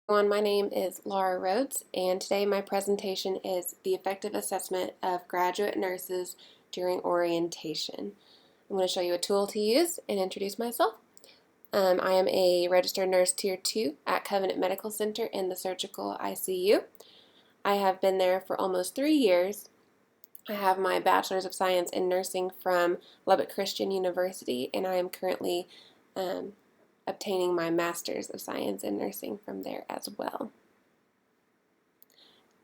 Everyone, my name is Laura Rhodes, and today my presentation is the effective assessment of graduate nurses during orientation. I'm going to show you a tool to use and introduce myself. I am a registered nurse tier 2 at Covenant Medical Center in the surgical ICU. I have been there for almost 3 years. I have my Bachelor's of Science in Nursing from Lubbock Christian University, and I am currently obtaining my Master's of Science in Nursing from there as well.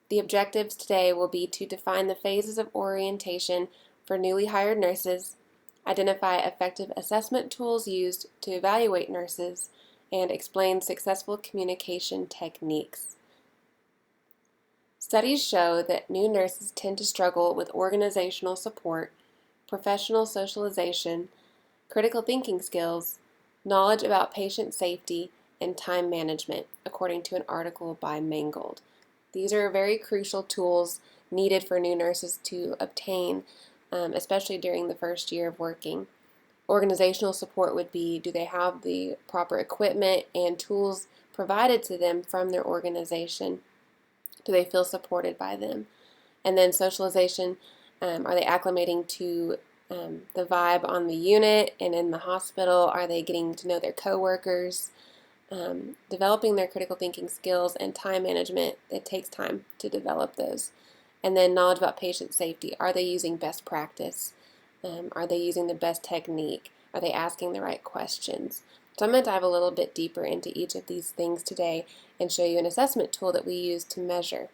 The objectives today will be to define the phases of orientation for newly hired nurses, identify effective assessment tools used to evaluate nurses, and explain successful communication techniques. Studies show that new nurses tend to struggle with organizational support, professional socialization, critical thinking skills, knowledge about patient safety, and time management, according to an article by Mangold. These are very crucial tools needed for new nurses to obtain, especially during the first year of working. Organizational support would be, do they have the proper equipment and tools provided to them from their organization? Do they feel supported by them? And then socialization, are they acclimating to the vibe on the unit and in the hospital? Are they getting to know their coworkers? Developing their critical thinking skills and time management, it takes time to develop those. And then knowledge about patient safety. Are they using best practice? Are they using the best technique? Are they asking the right questions? So I'm going to dive a little bit deeper into each of these things today and show you an assessment tool that we use to measure.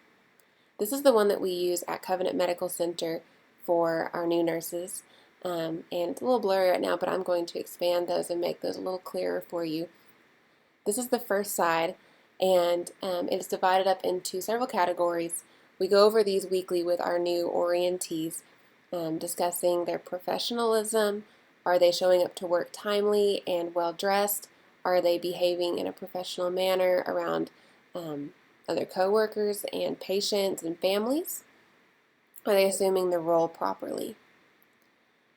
This is the one that we use at Covenant Medical Center for our new nurses. And it's a little blurry right now, but I'm going to expand those and make those a little clearer for you. This is the first side, and it is divided up into several categories. We go over these weekly with our new orientees, discussing their professionalism. Are they showing up to work timely and well dressed? Are they behaving in a professional manner around other coworkers and patients and families? Are they assuming the role properly?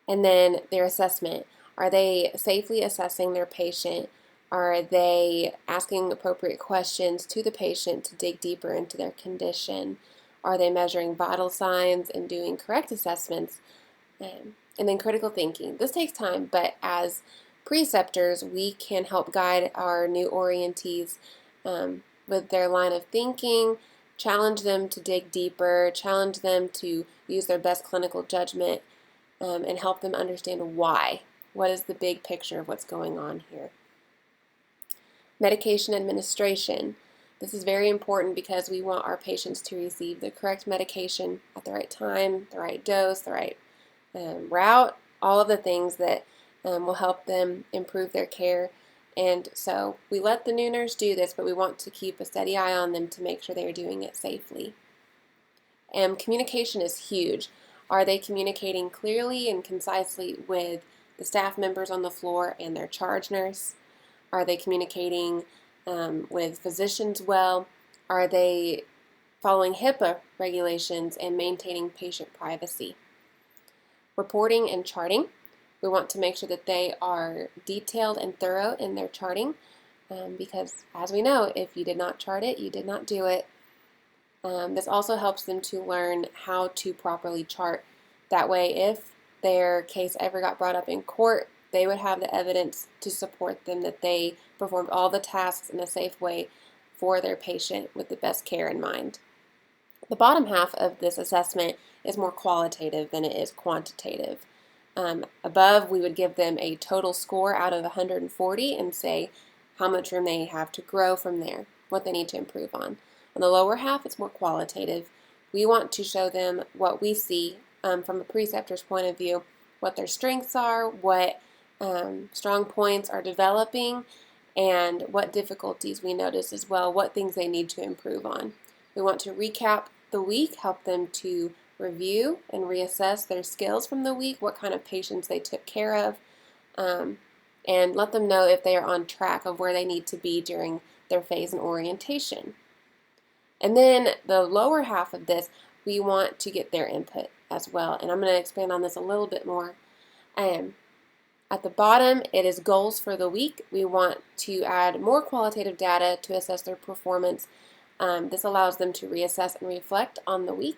And then their assessment. Are they safely assessing their patient? Are they asking appropriate questions to the patient to dig deeper into their condition? Are they measuring vital signs and doing correct assessments? And then critical thinking. This takes time, but as preceptors, we can help guide our new orientees with their line of thinking, challenge them to dig deeper, challenge them to use their best clinical judgment, and help them understand why. What is the big picture of what's going on here? Medication administration. This is very important because we want our patients to receive the correct medication at the right time, the right dose, the right route, all of the things that will help them improve their care. And so we let the new nurse do this, but we want to keep a steady eye on them to make sure they are doing it safely. And communication is huge. Are they communicating clearly and concisely with the staff members on the floor and their charge nurse? Are they communicating with physicians well? Are they following HIPAA regulations and maintaining patient privacy? Reporting and charting. We want to make sure that they are detailed and thorough in their charting because, as we know, if you did not chart it, you did not do it. This also helps them to learn how to properly chart. That way, if their case ever got brought up in court, they would have the evidence to support them that they performed all the tasks in a safe way for their patient with the best care in mind. The bottom half of this assessment is more qualitative than it is quantitative. Above, we would give them a total score out of 140 and say how much room they have to grow from there, what they need to improve on. On the lower half, it's more qualitative. We want to show them what we see from a preceptor's point of view, what their strengths are, what strong points are developing, and what difficulties we notice as well, what things they need to improve on. We want to recap the week, help them to review and reassess their skills from the week, what kind of patients they took care of, and let them know if they are on track of where they need to be during their phase in orientation. And then the lower half of this, we want to get their input as well, and I'm going to expand on this a little bit more. At the bottom, it is goals for the week. We want to add more qualitative data to assess their performance. This allows them to reassess and reflect on the week,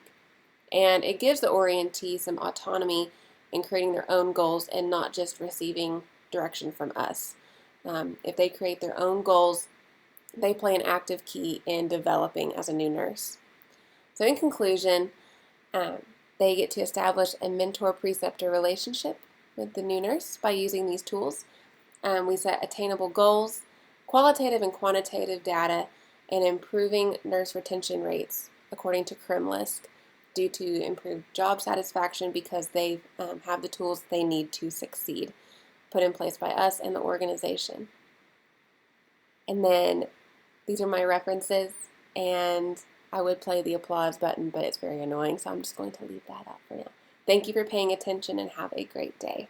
and it gives the orientee some autonomy in creating their own goals and not just receiving direction from us. If they create their own goals, they play an active key in developing as a new nurse. So in conclusion, they get to establish a mentor-preceptor relationship with the new nurse by using these tools. We set attainable goals, qualitative and quantitative data, and improving nurse retention rates according to CRIMList due to improved job satisfaction because they have the tools they need to succeed, put in place by us and the organization. And then these are my references, and I would play the applause button, but it's very annoying, so I'm just going to leave that out for now. Thank you for paying attention and have a great day.